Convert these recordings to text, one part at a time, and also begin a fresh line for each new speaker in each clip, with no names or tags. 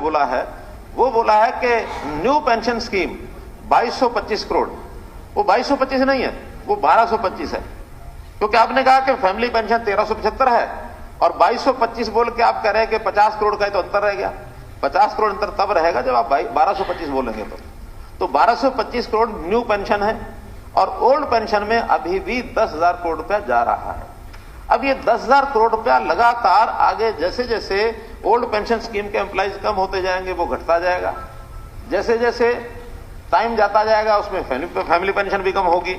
बोला है, वो बोला है कि न्यू पेंशन स्कीम 2225 करोड़, वो 2225 नहीं है, वो 1225 है, क्योंकि आपने कहा कि फैमिली पेंशन 1375 है और 2225 बोल के आप कह रहे हैं कि 50 करोड़ का ही तो अंतर रह गया। 50 करोड़ अंतर तब रहेगा जब आप 1225 बोलेंगे तो 1225 करोड़ न्यू पेंशन है और ओल्ड पेंशन में अभी भी 10,000 करोड़ रुपया जा रहा है। अब ये 10,000 करोड़ रुपया लगातार आगे जैसे जैसे ओल्ड पेंशन स्कीम के एम्प्लॉइज कम होते जाएंगे वो घटता जाएगा, जैसे जैसे टाइम जाता जाएगा उसमें फैमिली पेंशन भी कम होगी,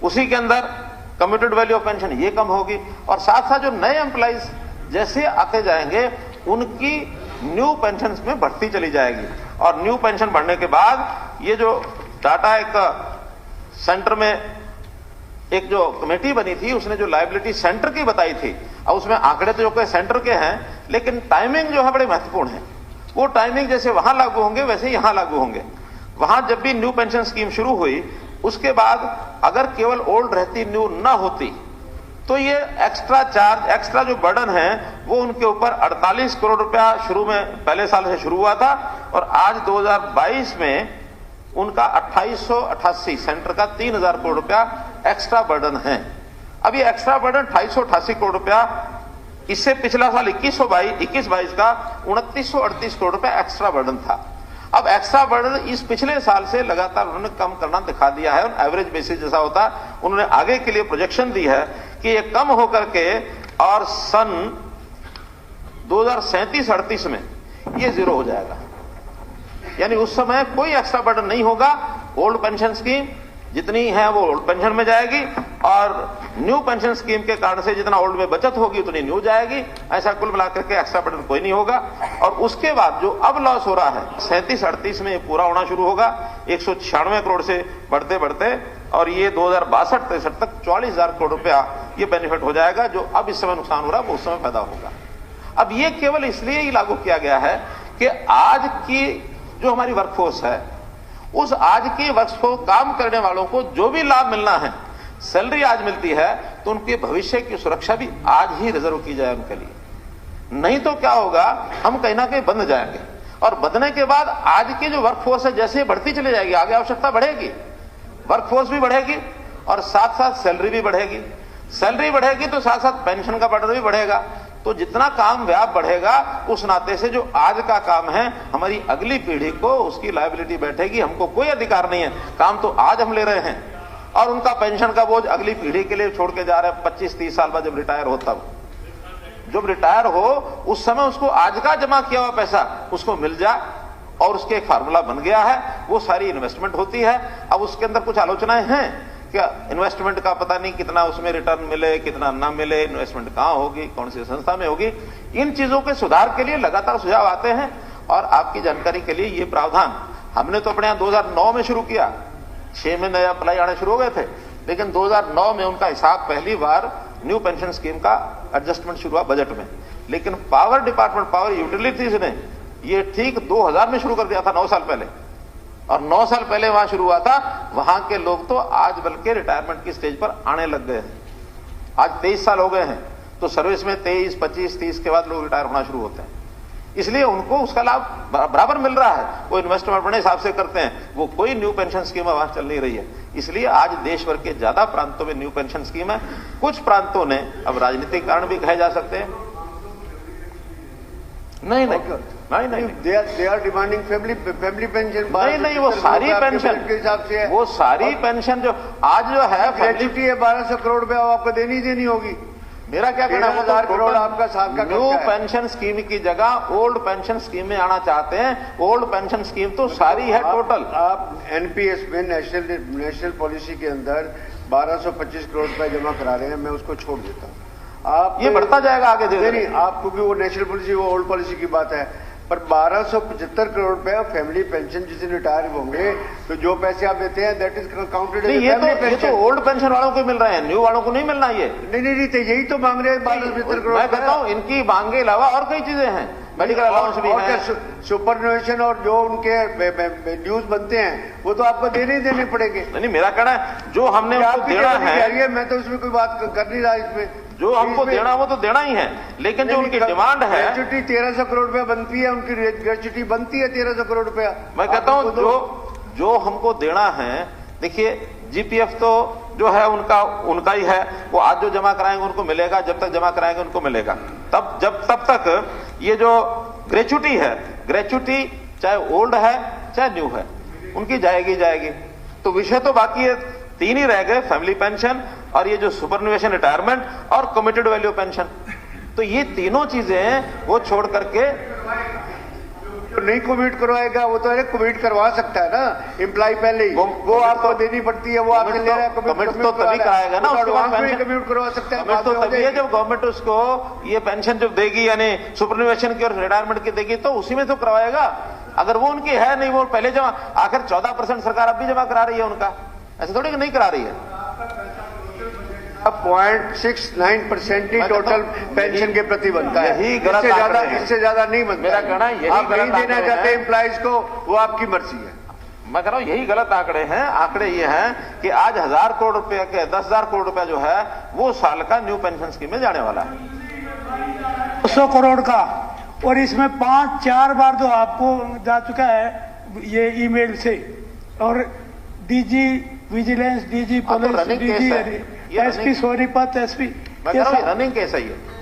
उसी के अंदर कम्यूटेड वैल्यू ऑफ पेंशन ये कम होगी और साथ साथ जो नए एम्प्लॉइज जैसे आते जाएंगे उनकी न्यू पेंशन में बढ़ती चली जाएगी और न्यू पेंशन बढ़ने के बाद ये जो टाटा एक सेंटर में एक जो कमेटी बनी थी उसने जो लायबिलिटी सेंटर की बताई थी, और उसमें आंकड़े तो जो कोई सेंटर के हैं लेकिन टाइमिंग जो है बड़े महत्वपूर्ण है। वो टाइमिंग जैसे वहां लागू होंगे वैसे ही यहां लागू होंगे। वहां जब भी न्यू पेंशन स्कीम शुरू हुई उसके बाद अगर केवल ओल्ड रहती न्यू ना होती तो ये एक्स्ट्रा चार्ज, एक्स्ट्रा जो बर्डन है वो उनके ऊपर 48 करोड़ रुपया शुरू में पहले साल से शुरू हुआ था और आज 2022 में उनका 2888 सेंटर का 3,000 करोड़ रुपया एक्स्ट्रा बर्डन है। अब ये एक्स्ट्रा बर्डन 2888 करोड़ रुपया, इससे पिछला साल 21-22 का 2938 करोड़ रुपया एक्स्ट्रा बर्डन था। अब एक्स्ट्रा बर्डन इस पिछले साल से लगातार उन्होंने कम करना दिखा दिया है और एवरेज बेसिस जैसा होता उन्होंने आगे के लिए प्रोजेक्शन दी है कि ये कम होकर के और सन 2037-38 में ये जीरो हो जाएगा, यानी उस समय कोई एक्स्ट्रा बर्डन नहीं होगा। ओल्ड पेंशन स्कीम जितनी है वो ओल्ड पेंशन में जाएगी और न्यू पेंशन स्कीम के कारण से जितना ओल्ड में बचत होगी उतनी न्यू जाएगी, ऐसा कुल मिलाकर के एक्स्ट्रा बर्डन कोई नहीं होगा। और उसके बाद जो अब लॉस हो रहा है 37-38 में पूरा होना शुरू होगा 196 करोड़ से बढ़ते बढ़ते और ये 2062-63 तक 44,000 करोड़ रुपया ये बेनिफिट हो जाएगा। जो अब इस समय नुकसान हो रहा है वो उस समय पैदा होगा। अब ये केवल इसलिए ही लागू किया गया है कि आज की जो हमारी वर्कफोर्स है उस आज की वर्कफोर्स को काम करने वालों को जो भी लाभ मिलना है, सैलरी आज मिलती है तो उनके भविष्य की सुरक्षा भी आज ही रिजर्व की जाए उनके लिए, नहीं तो क्या होगा हम कहीं ना कहीं बंध जाएंगे और बंधने के बाद आज की जो वर्कफोर्स है जैसे बढ़ती चली जाएगी आगे आवश्यकता बढ़ेगी, वर्कफोर्स भी बढ़ेगी और साथ साथ सैलरी भी बढ़ेगी। सैलरी बढ़ेगी तो साथ साथ पेंशन का बर्डन भी बढ़ेगा, तो जितना काम व्याप बढ़ेगा उस नाते से जो आज का काम है हमारी अगली पीढ़ी को उसकी लायबिलिटी बैठेगी। हमको कोई अधिकार नहीं है, काम तो आज हम ले रहे हैं और उनका पेंशन का बोझ अगली पीढ़ी के लिए छोड़ के जा रहे हैं। 25-30 साल बाद जब रिटायर हो तब जब रिटायर हो उस समय उसको आज का जमा किया हुआ पैसा उसको मिल जाए और उसके एक फार्मूला बन गया है, वो सारी इन्वेस्टमेंट होती है। अब उसके अंदर कुछ आलोचनाएं हैं क्या इन्वेस्टमेंट का पता नहीं कितना उसमें रिटर्न मिले कितना ना मिले, इन्वेस्टमेंट कहां होगी, कौन सी संस्था में होगी, इन चीजों के सुधार के लिए लगातार सुझाव आते हैं। और आपकी जानकारी के लिए ये प्रावधान हमने तो अपने यहां 2009 में शुरू किया, 6 में नए अप्लाई आने शुरू हो गए थे, लेकिन 2009 में उनका हिसाब पहली बार न्यू पेंशन स्कीम का एडजस्टमेंट शुरू हुआ बजट में, लेकिन पावर डिपार्टमेंट पावर यूटिलिटीज ने ये ठीक 2000 में शुरू कर दिया था, 9 साल पहले, और 9 साल पहले वहां शुरू हुआ था। वहां के लोग तो आज बल्कि रिटायरमेंट की स्टेज पर आने लग गए हैं। आज 23 साल हो गए हैं तो सर्विस में 23, 25, 30 के बाद लोग रिटायर होना शुरू होते हैं, इसलिए उनको उसका लाभ बराबर मिल रहा है। वो इन्वेस्टमेंट अपने हिसाब से करते हैं, वो कोई न्यू पेंशन स्कीम वहां चल नहीं रही है। इसलिए आज देश भर के ज्यादा प्रांतों में न्यू पेंशन स्कीम है। कुछ प्रांतों ने अब राजनीतिक कारण भी कहे जा सकते हैं, नहीं
they are demanding family pension.
नहीं वो सारी पेंशन
के हिसाब से है,
वो सारी पेंशन जो आज जो है
ग्रेच्युटी है 1200 करोड़ रुपया आपको देनी होगी।
मेरा क्या कहना है,
13,000 करोड़ आपका साल का
न्यू पेंशन स्कीम की जगह ओल्ड पेंशन स्कीम में आना चाहते हैं। ओल्ड पेंशन स्कीम तो सारी है टोटल।
आप एनपीएस में नेशनल पॉलिसी के अंदर 1225 करोड़ रुपए जमा करा रहे हैं, मैं उसको छोड़ देता हूँ। आप
ये बढ़ता जाएगा आगे धीरे
नहीं, आप क्योंकि वो नेशनल पॉलिसी वो ओल्ड पॉलिसी की बात है, पर 1275 करोड़ रुपए फैमिली पेंशन जिसे रिटायर होंगे तो जो पैसे आप देते हैं that is counted as family pension.
ये तो ओल्ड पेंशन वालों को मिल रहे हैं, न्यू वालों को नहीं मिलना। ये
नहीं तो यही तो मांग रहे हैं 1275 करोड़।
मैं कहता हूँ इनकी मांग के अलावा और कई चीजें हैं। मेडिकल अलाउंस भी
और
है।
सुपरन्यूएशन और जो उनके ड्यूज बनते हैं वो तो आपको देने ही देने पड़ेंगे।
नहीं, मेरा कहना है जो हमने उनको देना है,
मैं तो उसमें कोई बात कर नहीं रहा इसमें।
जो हमको देना वो तो देना ही है, लेकिन जो उनकी डिमांड है,
ग्रेच्युटी 1300 करोड़ रुपया बनती है, उनकी ग्रेच्युटी बनती है 1300 करोड़ रुपया।
मैं कहता हूं जो हमको देना है, देखिए जीपीएफ तो जो है उनका ही है, वो आज जो जमा कराएंगे उनको मिलेगा, जब तक जमा कराएंगे उनको मिलेगा। तब तक ये जो ग्रेच्युटी है, ग्रेच्युटी चाहे ओल्ड है चाहे न्यू है, उनकी जाएगी। तो विषय तो बाकी है, 3 ही रह गए, फैमिली पेंशन और ये जो सुपरन्यूएशन रिटायरमेंट और कमिटेड वैल्यू पेंशन। तो ये तीनों चीजें वो छोड़ करके
जो नहीं कमिट करवाएगा वो तो कमिट करवा सकता है ना एम्प्लॉय पहले ही, वो आपको देनी पड़ती है, वो आपसे ले रहा है।
कमिट तो तभी कराएगा ना, उसके बाद पेंशन
कमिट करवा सकता है।
कमिट तो तभी है जब गवर्नमेंट उसको ये पेंशन जब देगी, यानी सुपरन्यूएशन की और रिटायरमेंट की देगी, तो उसी में तो करवाएगा। अगर वो उनकी है नहीं, वो पहले जमा, आखिर 14% सरकार अब भी जमा करा रही है उनका, ऐसा थोड़ी कि नहीं करा रही है।
0.69% ही टोटल पेंशन के प्रति बनता है,
यही गलत
इससे ज्यादा नहीं बनता।
मेरा कहना है यही
आप नहीं
गलत
देना चाहते एम्प्लॉइज को, वो आपकी मर्जी है।
मैं कह रहा हूं यही गलत आंकड़े हैं। आंकड़े ये हैं कि आज 1000 करोड़ रुपए के 10,000 करोड़ रुपया जो है वो साल का न्यू पेंशन स्कीम में जाने वाला है
200 करोड़ का, और इसमें 5-4 बार तो आपको जा चुका है ये ईमेल से, और DG vigilance, DG police,
running case है,
डीजी एसपी सोनीपत, एसपी
मैं कह रहा हूं रनिंग केस है ये।